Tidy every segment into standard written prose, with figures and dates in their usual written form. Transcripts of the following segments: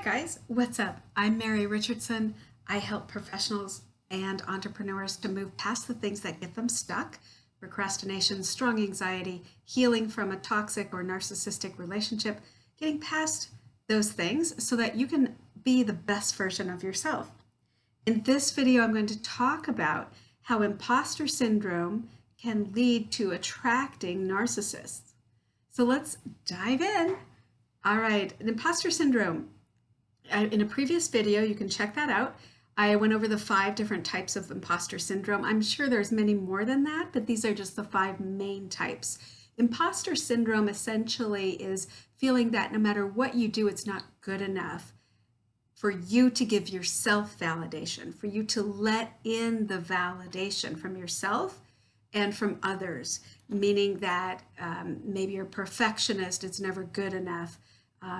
guys, what's up? I'm Mary Richardson. I help professionals and entrepreneurs to move past the things that get them stuck: procrastination, strong anxiety, healing from a toxic or narcissistic relationship, getting past those things so that you can be the best version of yourself. In this video, I'm going to talk about how imposter syndrome can lead to attracting narcissists. So let's dive in. All right, imposter syndrome. In a previous video, you can check that out. I went over the 5 different types of imposter syndrome. I'm sure there's many more than that, but these are just the 5 main types. Imposter syndrome essentially is feeling that no matter what you do, it's not good enough for you to give yourself validation, for you to let in the validation from yourself and from others, meaning that maybe you're a perfectionist, it's never good enough.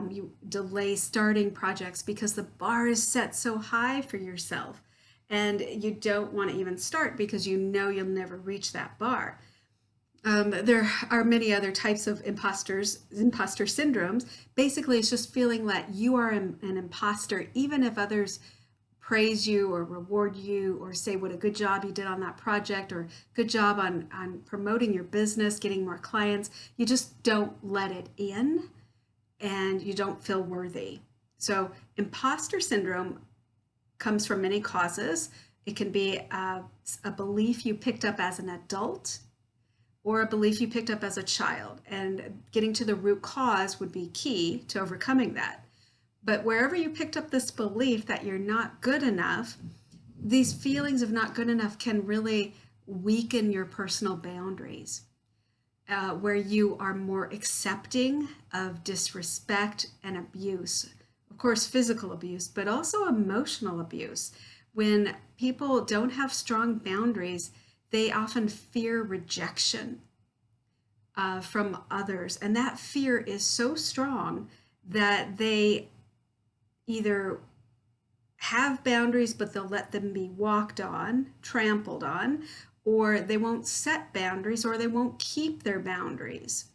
You delay starting projects because the bar is set so high for yourself, and you don't want to even start because you know you'll never reach that bar. There are many other types of imposter syndromes. Basically, it's just feeling that you are an imposter, even if others praise you or reward you or say what a good job you did on that project or good job on promoting your business, getting more clients. You just don't let it in and you don't feel worthy. So imposter syndrome comes from many causes. It can be a belief you picked up as an adult or a belief you picked up as a child, and getting to the root cause would be key to overcoming that. But wherever you picked up this belief that you're not good enough, these feelings of not good enough can really weaken your personal boundaries. Where you are more accepting of disrespect and abuse. Of course, physical abuse, but also emotional abuse. When people don't have strong boundaries, they often fear rejection from others. And that fear is so strong that they either have boundaries, but they'll let them be walked on, trampled on, or they won't set boundaries, or they won't keep their boundaries.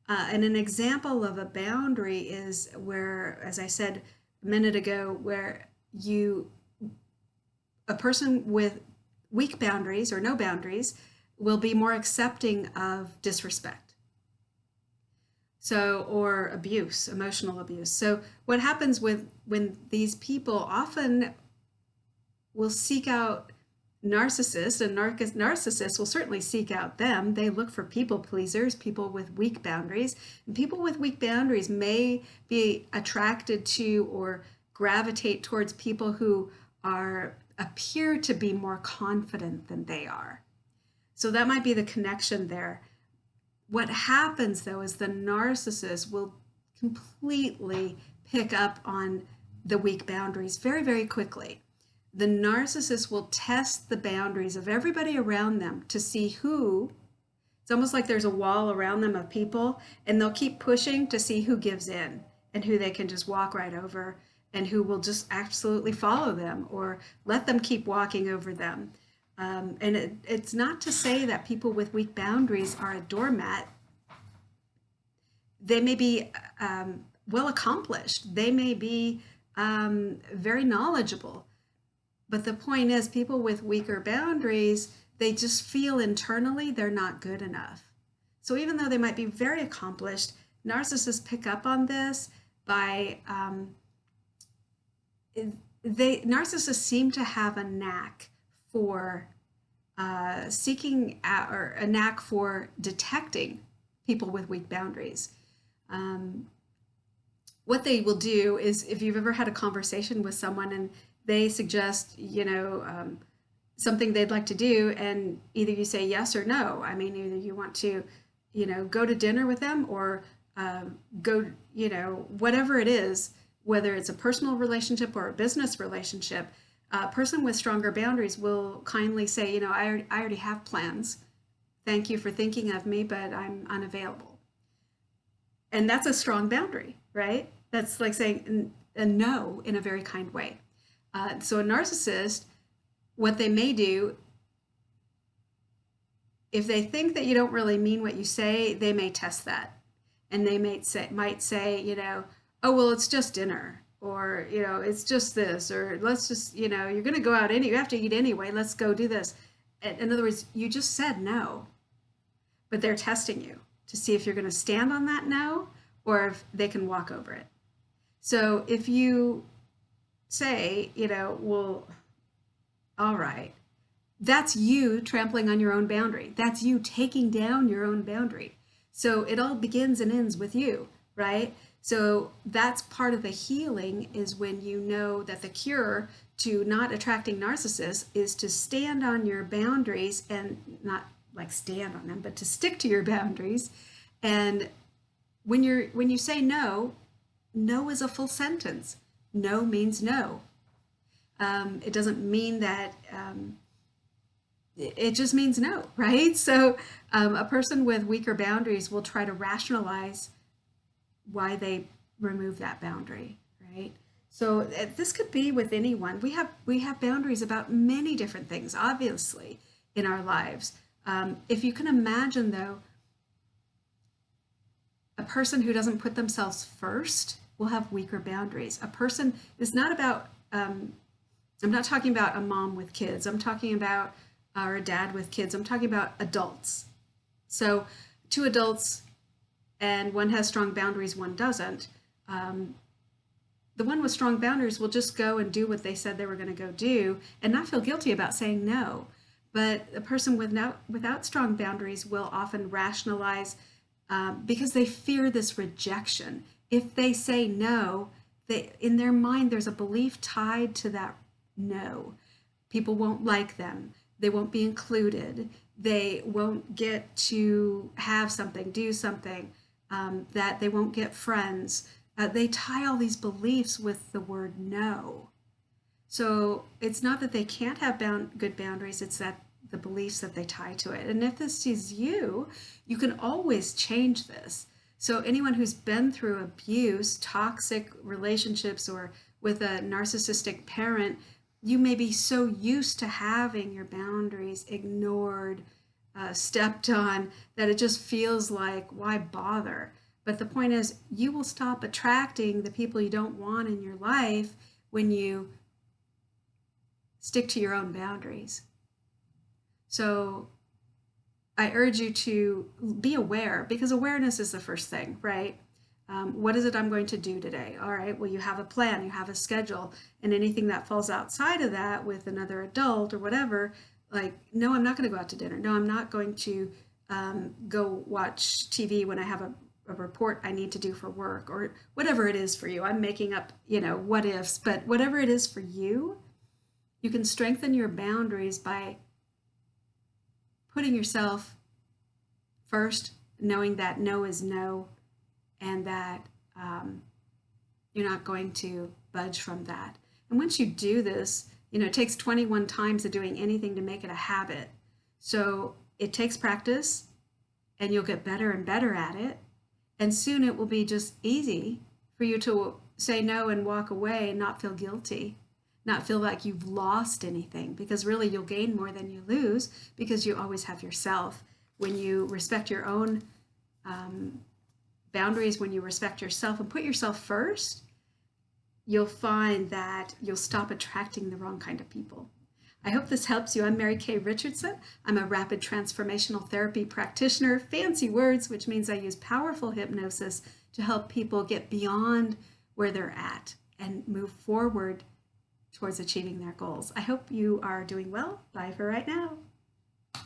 And an example of a boundary is where, as I said a minute ago, where a person with weak boundaries or no boundaries will be more accepting of disrespect. So, or abuse, emotional abuse. So what happens when these people often will seek out narcissists, and narcissists will certainly seek out them. They look for people pleasers, people with weak boundaries. And people with weak boundaries may be attracted to or gravitate towards people who appear to be more confident than they are. So that might be the connection there. What happens though is the narcissist will completely pick up on the weak boundaries very, very quickly. The narcissist will test the boundaries of everybody around them to see it's almost like there's a wall around them of people, and they'll keep pushing to see who gives in and who they can just walk right over and who will just absolutely follow them or let them keep walking over them. And it's not to say that people with weak boundaries are a doormat. They may be well accomplished. They may be very knowledgeable. But the point is, people with weaker boundaries, they just feel internally they're not good enough. So even though they might be very accomplished, narcissists pick up on this by, narcissists seem to have a knack for seeking out, or a knack for detecting people with weak boundaries. What they will do is, if you've ever had a conversation with someone and they suggest, something they'd like to do, and either you say yes or no. I mean, either you want to, go to dinner with them or go, whatever it is, whether it's a personal relationship or a business relationship. A person with stronger boundaries will kindly say, I already have plans. Thank you for thinking of me, but I'm unavailable. And that's a strong boundary, right? That's like saying a no in a very kind way. So a narcissist, what they may do, if they think that you don't really mean what you say, they may test that. And they might say, oh, well, it's just dinner. or, it's just this, or let's just, you're going to go out you have to eat anyway. Let's go do this. In other words, you just said no, but they're testing you to see if you're going to stand on that no or if they can walk over it. So if you say, well, all right, that's you trampling on your own boundary. That's you taking down your own boundary. So it all begins and ends with you, right? So that's part of the healing, is when you know that the cure to not attracting narcissists is to stand on your boundaries, and not like stand on them, but to stick to your boundaries. And when you say no, no is a full sentence. No means no. It doesn't mean that, it just means no, right? So a person with weaker boundaries will try to rationalize why they remove that boundary, right? So this could be with anyone. We have boundaries about many different things, obviously, in our lives. If you can imagine, though, a person who doesn't put themselves first will have weaker boundaries. A person is not about, I'm not talking about a mom with kids. I'm talking about, or a dad with kids. I'm talking about adults. So two adults, and one has strong boundaries, one doesn't. The one with strong boundaries will just go and do what they said they were going to go do and not feel guilty about saying no. But a person without strong boundaries will often rationalize, because they fear this rejection. If they say no, in their mind, there's a belief tied to that no. People won't like them. They won't be included. They won't get to have something, do something, that they won't get friends. They tie all these beliefs with the word no. So it's not that they can't have good boundaries, it's that the beliefs that they tie to it. And if this is you, you can always change this. So anyone who's been through abuse, toxic relationships, or with a narcissistic parent, you may be so used to having your boundaries ignored, stepped on, that it just feels like, why bother? But the point is, you will stop attracting the people you don't want in your life when you stick to your own boundaries. So I urge you to be aware, because awareness is the first thing, right? What is it I'm going to do today? All right, well, you have a plan, you have a schedule, and anything that falls outside of that with another adult or whatever, like, no, I'm not going to go out to dinner. No, I'm not going to go watch TV when I have a report I need to do for work, or whatever it is for you. I'm making up, what ifs, but whatever it is for you, you can strengthen your boundaries by putting yourself first, knowing that no is no, and that you're not going to budge from that. And once you do this, it takes 21 times of doing anything to make it a habit. So it takes practice, and you'll get better and better at it. And soon it will be just easy for you to say no and walk away and not feel guilty, not feel like you've lost anything, because really you'll gain more than you lose, because you always have yourself. When you respect your own boundaries, when you respect yourself and put yourself first, you'll find that you'll stop attracting the wrong kind of people. I hope this helps you. I'm Mary Kay Richardson. I'm a rapid transformational therapy practitioner. Fancy words, which means I use powerful hypnosis to help people get beyond where they're at and move forward towards achieving their goals. I hope you are doing well. Bye for right now.